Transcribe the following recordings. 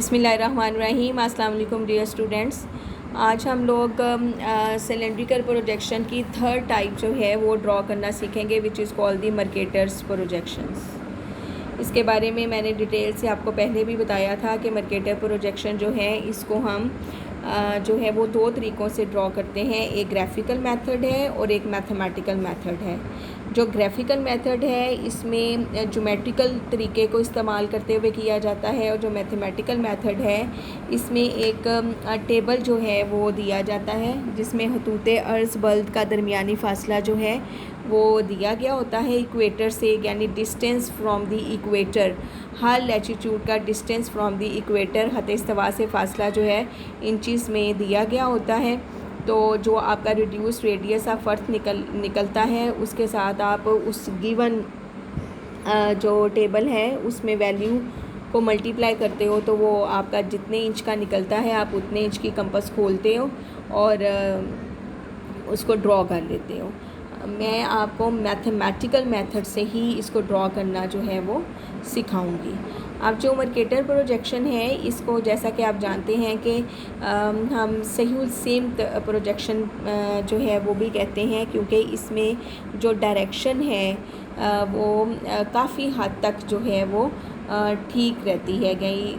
बिस्मिल्लाहिर्रहमानिर्रहीम। अस्सलाम वालेकुम डियर स्टूडेंट्स। आज हम लोग सिलेंड्रिकल प्रोजेक्शन की थर्ड टाइप जो है वो ड्रॉ करना सीखेंगे, which is called the Mercator's projections. इसके बारे में मैंने डिटेल से आपको पहले भी बताया था कि मर्केटर प्रोजेक्शन जो है इसको हम जो है वो दो तरीक़ों से ड्रॉ करते हैं। एक ग्राफिकल मेथड है और एक मैथमेटिकल मेथड है। जो ग्राफिकल मेथड है इसमें ज्योमेट्रिकल तरीके को इस्तेमाल करते हुए किया जाता है, और जो मैथमेटिकल मेथड है इसमें एक टेबल जो है वो दिया जाता है जिसमें खतूते अर्ज़ बल्द का दरमियानी फ़ासला जो है वो दिया गया होता है इक्वेटर से, यानी distance from the equator, her latitude का डिस्टेंस फ्रॉम द इक्वेटर खत इस्तवा से फ़ासला जो है इंचज़ में दिया गया होता है। तो जो आपका रिड्यूस रेडियस ऑफ अर्थ निकलता है उसके साथ आप उस गिवन जो टेबल है उसमें वैल्यू को मल्टीप्लाई करते हो, तो वो आपका जितने इंच का निकलता है आप उतने इंच की कंपास खोलते हो और उसको ड्रॉ कर लेते हो। मैं आपको मैथमेटिकल मेथड से ही इसको ड्रॉ करना जो है वो सिखाऊंगी। अब जो मर्केटर प्रोजेक्शन है इसको जैसा कि आप जानते हैं कि हम सही सेम प्रोजेक्शन जो है वो भी कहते हैं, क्योंकि इसमें जो डायरेक्शन है वो काफ़ी हद तक जो है वो ठीक रहती है।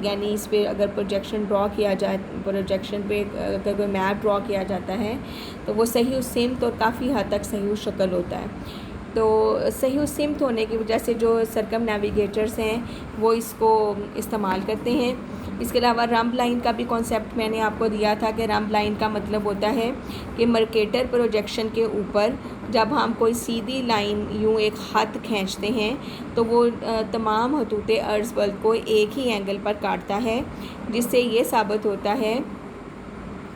यानी इस पर अगर प्रोजेक्शन ड्रॉ किया जाए, प्रोजेक्शन पे अगर कोई मैप ड्रॉ किया जाता है तो वो सही सेम तो काफ़ी हद तक सही शक्ल होता है। तो सही सिमत होने की वजह से जो सर्कम नेविगेटर्स हैं वो इसको इस्तेमाल करते हैं। इसके अलावा रंब लाइन का भी कॉन्सेप्ट मैंने आपको दिया था कि रंब लाइन का मतलब होता है कि मर्केटर प्रोजेक्शन के ऊपर जब हम कोई सीधी लाइन यूँ एक ख़त खींचते हैं तो वो तमाम खतूते अर्ज़ बल्द को एक ही एंगल पर काटता है, जिससे ये साबित होता है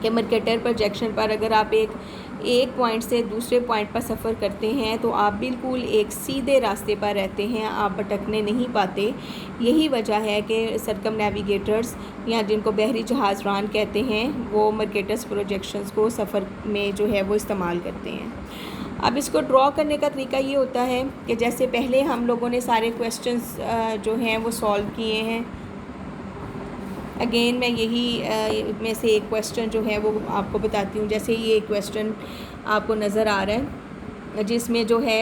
कि मर्केटर प्रोजेक्शन पर अगर आप एक पॉइंट से दूसरे पॉइंट पर सफ़र करते हैं तो आप बिल्कुल एक सीधे रास्ते पर रहते हैं, आप भटकने नहीं पाते। यही वजह है कि सर्कम नेविगेटर्स या जिनको बहरी जहाज़रान कहते हैं वो मर्केटर्स प्रोजेक्शंस को सफ़र में जो है वो इस्तेमाल करते हैं। अब इसको ड्रॉ करने का तरीका ये होता है कि जैसे पहले हम लोगों ने सारे क्वेश्चंस जो हैं वो सॉल्व किए हैं। अगेन मैं यही में से एक क्वेश्चन जो है वो आपको बताती हूँ। जैसे ये क्वेश्चन आपको नज़र आ रहा है जिसमें जो है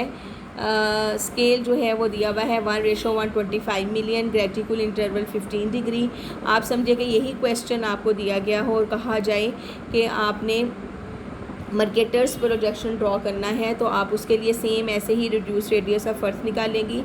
स्केल जो है वो दिया हुआ है 1:125 मिलियन, ग्रेटिकुल इंटरवल 15 डिग्री। आप समझे कि यही क्वेश्चन आपको दिया गया हो और कहा जाए कि आपने मर्केटर्स प्रोजेक्शन ड्रॉ करना है तो आप उसके लिए सेम ऐसे ही रिड्यूस रेडियस ऑफ अर्थ निकालेंगी,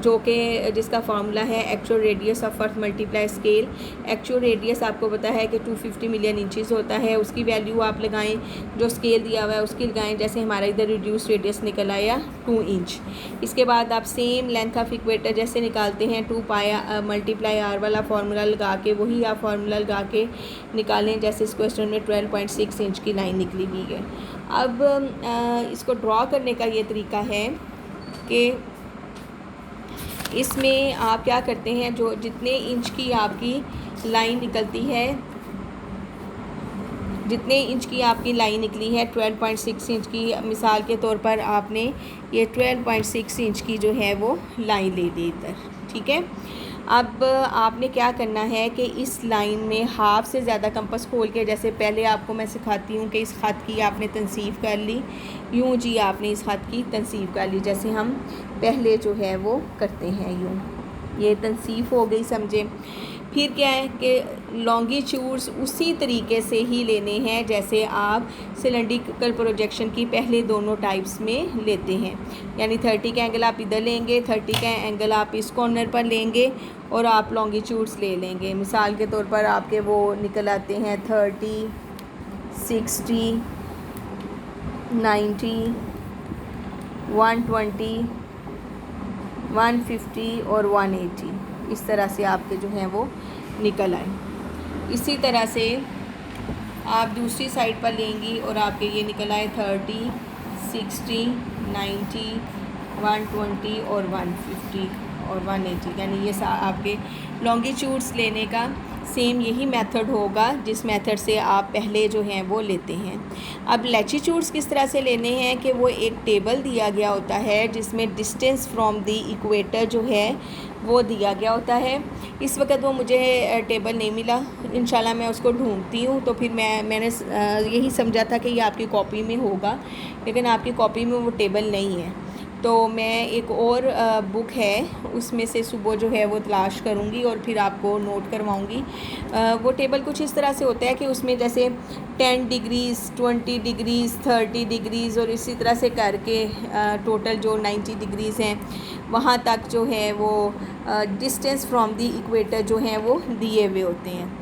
जो कि जिसका फार्मूला है actual radius of earth multiply scale. Actual radius आपको पता है कि 250 मिलियन इंचज़ होता है, उसकी वैल्यू आप लगाएं, जो स्केल दिया हुआ है उसकी लगाएं। जैसे हमारा इधर रिड्यूस रेडियस निकल आया 2 इंच। इसके बाद आप सेम लेंथ ऑफ इक्वेटर जैसे निकालते हैं 2 पाई मल्टीप्लाई आर वाला फार्मूला लगा के, वही आप फार्मूला लगा के निकालें। जैसे इस क्वेश्चन में 12.6 इंच की लाइन निकली हुई है। अब इसको ड्रॉ करने का ये तरीका है कि इसमें आप क्या करते हैं, जो जितने इंच की आपकी लाइन निकलती है, जितने इंच की आपकी लाइन निकली है 12.6 इंच की, मिसाल के तौर पर आपने ये 12.6 इंच की जो है वो लाइन ले ली इधर, ठीक है। अब आपने क्या करना है कि इस लाइन में हाफ से ज़्यादा कंपास खोल के, जैसे पहले आपको मैं सिखाती हूँ कि इस ख़त की आपने तनसीब कर ली, यूँ जी आपने इस ख़त की तनसीब कर ली जैसे हम पहले जो है वो करते हैं, यूँ ये तनसीब हो गई, समझे। फिर क्या है कि लॉन्गिट्यूड्स उसी तरीके से ही लेने हैं जैसे आप सिलेंड्रिकल प्रोजेक्शन की पहले दोनों टाइप्स में लेते हैं। यानी 30 का एंगल आप इधर लेंगे, 30 का एंगल आप इस कॉर्नर पर लेंगे और आप लॉन्गिट्यूड्स ले लेंगे। मिसाल के तौर पर आपके वो निकल आते हैं 30, 60, 90, 120, 150 और 180। इस तरह से आपके जो हैं वो निकल आए। इसी तरह से आप दूसरी साइड पर लेंगी और आपके ये निकल आए 30, 60, 90, 120 और 150 और 180। यानी ये आपके लॉन्गिट्यूड्स लेने का सेम यही मेथड होगा जिस मेथड से आप पहले जो हैं वो लेते हैं। अब लैटिट्यूड्स किस तरह से लेने हैं कि वो एक टेबल दिया गया होता है जिसमें डिस्टेंस फ्रॉम द इक्वेटर जो है वो दिया गया होता है। इस वक्त वो मुझे टेबल नहीं मिला, इंशाल्लाह मैं उसको ढूंढती हूँ। तो फिर मैंने यही समझा था कि ये आपकी कॉपी में होगा, लेकिन आपकी कॉपी में वो टेबल नहीं है। तो मैं एक और बुक है उसमें से सुबह जो है वो तलाश करूँगी और फिर आपको नोट करवाऊँगी। वो टेबल कुछ इस तरह से होता है कि उसमें जैसे 10 डिग्रीज़, 20 डिग्रीज़, 30 डिग्रीज़ और इसी तरह से करके टोटल जो 90 डिग्रीज़ हैं वहाँ तक जो है वो डिस्टेंस फ्रॉम दी इक्वेटर जो हैं वो दिए हुए होते हैं।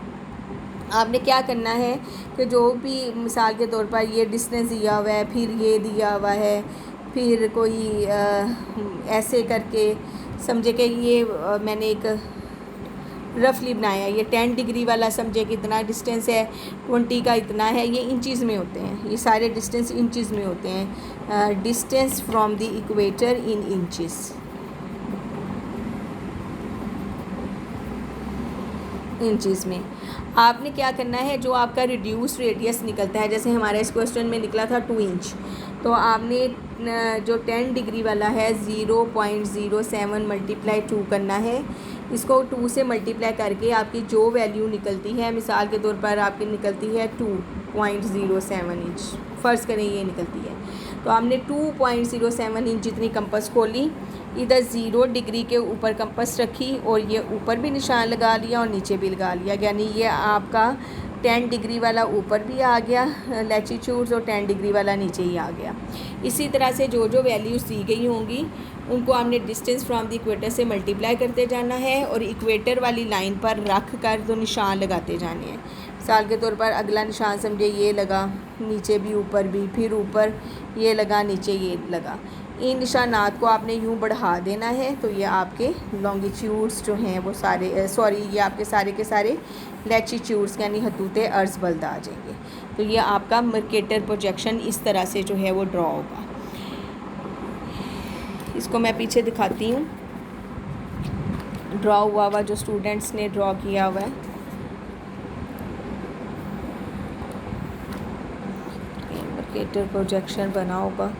आपने क्या करना है कि जो भी मिसाल के तौर पर ये डिस्टेंस दिया हुआ है, फिर ये दिया हुआ है, फिर कोई ऐसे करके समझे कि ये मैंने एक रफली बनाया है। ये 10 डिग्री वाला समझे कि इतना डिस्टेंस है, 20 का इतना है, ये इंचज़ में होते हैं। ये सारे डिस्टेंस इंचज़ में होते हैं। Distance from the equator in inches. Inches में आपने क्या करना है, जो आपका रिड्यूस रेडियस निकलता है, जैसे हमारे इस क्वेश्चन में निकला था 2 इंच, तो आपने जो 10 डिग्री वाला है 0.07 मल्टीप्लाई 2 करना है। इसको 2 से मल्टीप्लाई करके आपकी जो वैल्यू निकलती है, मिसाल के तौर पर आपकी निकलती है 2.07 इंच, फ़र्ज़ करें ये निकलती है, तो आपने 2.07 इंच जितनी कंपास खोली, इधर 0 डिग्री के ऊपर कंपास रखी और ये ऊपर भी निशान लगा लिया और नीचे भी लगा लिया, यानी ये आपका 10 डिग्री वाला ऊपर भी आ गया लैटीट्यूड्स और 10 डिग्री वाला नीचे ही आ गया। इसी तरह से जो जो वैल्यूज़ दी गई होंगी उनको हमने डिस्टेंस फ्रॉम द इक्वेटर से मल्टीप्लाई करते जाना है और इक्वेटर वाली लाइन पर रख कर तो निशान लगाते जाने हैं। मिसाल के तौर पर अगला निशान समझे ये लगा, नीचे भी ऊपर भी, फिर ऊपर ये लगा, नीचे ये लगा। इन निशानात को आपने यूँ बढ़ा देना है तो ये आपके लॉन्गिट्यूड्स जो हैं वो सारे ये आपके सारे के सारे लैटीट्यूड्स यानी हदूते अर्ज़ बल्द आ जाएंगे। तो ये आपका मर्केटर प्रोजेक्शन इस तरह से जो है वो ड्रॉ होगा। इसको मैं पीछे दिखाती हूँ, ड्रॉ हुआ जो स्टूडेंट्स ने ड्रॉ किया हुआ है। मर्केटर प्रोजेक्शन बना होगा।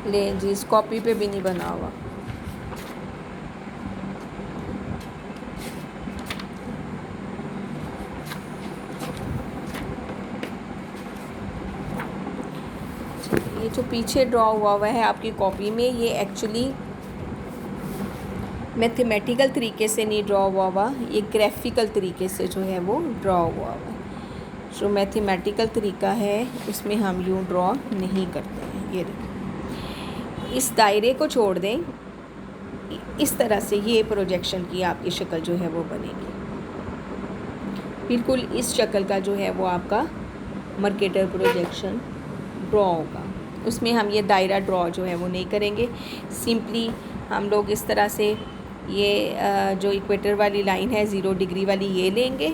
ले जी, इस कॉपी पे भी नहीं बना हुआ। ये जो पीछे ड्रॉ हुआ है आपकी कॉपी में, ये एक्चुअली मैथमेटिकल तरीके से नहीं ड्रॉ हुआ, ये ग्राफिकल तरीके से जो है वो ड्रॉ हुआ है। जो मैथमेटिकल तरीका है उसमें हम यूँ ड्रॉ नहीं करते हैं। ये देखिए, इस दायरे को छोड़ दें, इस तरह से ये प्रोजेक्शन की आपकी शक्ल जो है वो बनेगी। बिल्कुल इस शक्ल का जो है वो आपका मर्केटर प्रोजेक्शन ड्रॉ होगा। उसमें हम ये दायरा ड्रॉ जो है वो नहीं करेंगे। सिंपली हम लोग इस तरह से ये जो इक्वेटर वाली लाइन है 0 डिग्री वाली ये लेंगे,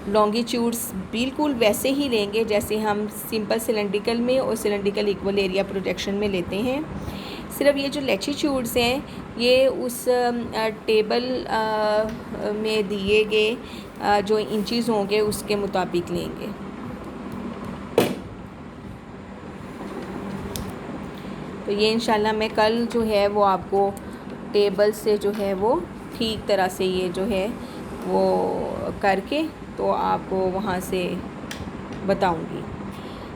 लॉन्गिट्यूड्स बिल्कुल वैसे ही लेंगे जैसे हम सिंपल सिलेंड्रिकल में और सिलेंड्रिकल इक्वल एरिया प्रोजेक्शन में लेते हैं। सिर्फ ये जो लैटीट्यूड्स हैं ये उस टेबल में दिए गए जो इंचज़ होंगे उसके मुताबिक लेंगे। तो ये इंशाल्लाह मैं कल जो है वो आपको टेबल से जो है वो ठीक तरह से ये जो है वो करके तो आपको वहाँ से बताऊँगी।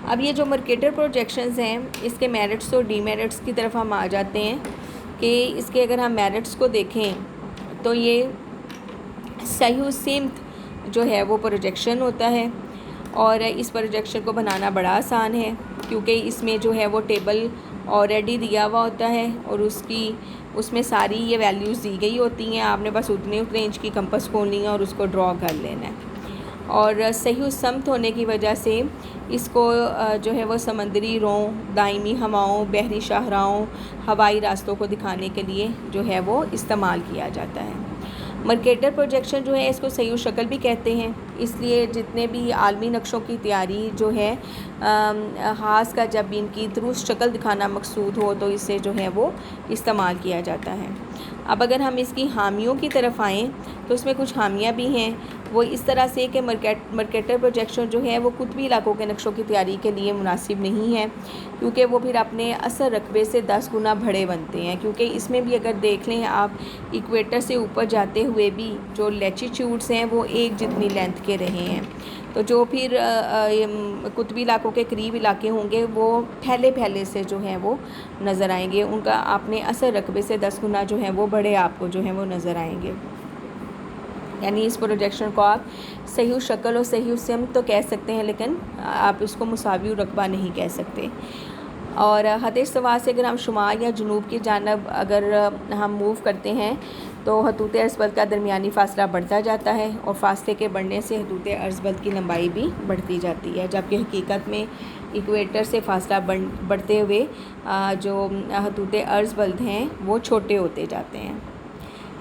अब ये जो मर्केटर प्रोजेक्शंस हैं इसके मेरिट्स और डीमेरिट्स की तरफ हम आ जाते हैं कि इसके अगर हम मेरिट्स को देखें तो ये सही सिम्त जो है वो प्रोजेक्शन होता है और इस प्रोजेक्शन को बनाना बड़ा आसान है क्योंकि इसमें जो है वो टेबल ऑलरेडी दिया हुआ होता है और उसमें सारी ये वैल्यूज़ दी गई होती हैं। आपने बस उतने इंच की कंपास खोलनी है और उसको ड्रॉ कर लेना है। और सही समत होने की वजह से इसको जो है वो समंदरी रों, दायमी हवाओं, बहरी शाहराहों, हवाई रास्तों को दिखाने के लिए जो है वो इस्तेमाल किया जाता है। मर्केटर प्रोजेक्शन जो है इसको सही शक्ल भी कहते हैं, इसलिए जितने भी आलमी नक्शों की तैयारी जो है हास का जब इनकी दुरुस्त शक्ल दिखाना मकसूद हो तो इससे जो है वो इस्तेमाल किया जाता है। अब अगर हम इसकी हामियों की तरफ आएँ तो इसमें कुछ हामियाँ भी हैं, वो इस तरह से कि मर्केटर प्रोजेक्शन जो है वो कुतबी इलाकों के नक्शों की तैयारी के लिए मुनासिब नहीं है, क्योंकि वो फिर अपने असर रकबे से 10 गुना बड़े बनते हैं। क्योंकि इसमें भी अगर देख लें आप, इक्वेटर से ऊपर जाते हुए भी जो लैटीट्यूड्स हैं वो एक जितनी लेंथ के रहे हैं, तो जो फिर कुतबी इलाकों के करीब इलाके होंगे वो फैले फैले से जो हैं वो नज़र आएंगे, उनका अपने असर रकबे से 10 गुना जो है वो बड़े आपको जो है वो नज़र आएंगे। यानी इस प्रोजेक्शन को आप सही शक्ल और सही सिमत तो कह सकते हैं, लेकिन आप इसको मुसावी रकबा नहीं कह सकते। और हद इस्तवा से अगर हम शुमाल या जुनूब की जानब अगर हम मूव करते हैं तो हदूद अर्ज़बल्द का दरमियानी फ़ासला बढ़ता जाता है, और फासले के बढ़ने से हदूद अर्ज़बल्द की लंबाई भी बढ़ती जाती है, जबकि हकीकत में इक्वेटर से फ़ासला बढ़ते हुए जो हदूद अर्ज़बल्द हैं वो छोटे होते जाते हैं।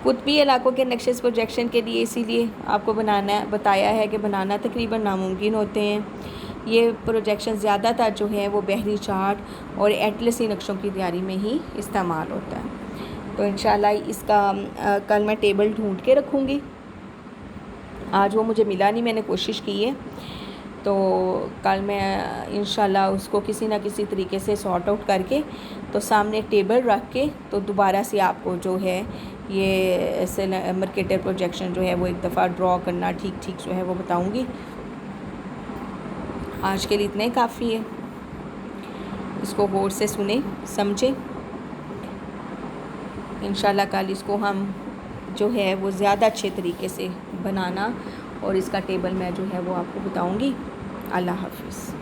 कुतबी इलाकों के नक्शे प्रोजेक्शन के लिए इसीलिए आपको बताया है कि बनाना तकरीबन नामुमकिन होते हैं। ये प्रोजेक्शन ज़्यादातर जो है वो बहरी चार्ट और एटलसी नक्शों की तैयारी में ही इस्तेमाल होता है। तो इंशाल्लाह इसका कल मैं टेबल ढूंढ के रखूँगी, आज वो मुझे मिला नहीं, मैंने कोशिश की है, तो कल मैं इंशाल्लाह उसको किसी ना किसी तरीके से सॉर्ट आउट करके तो सामने एक टेबल रख के तो दोबारा से आपको जो है ये मर्केटर प्रोजेक्शन जो है वो एक दफ़ा ड्रॉ करना ठीक जो है वो बताऊंगी। आज के लिए इतना ही काफ़ी है, इसको गौर से सुने समझें। इंशाल्लाह कल इसको हम जो है वो ज़्यादा अच्छे तरीके से बनाना और इसका टेबल मैं जो है वो आपको बताऊंगी। अल्लाह हाफ़िज़।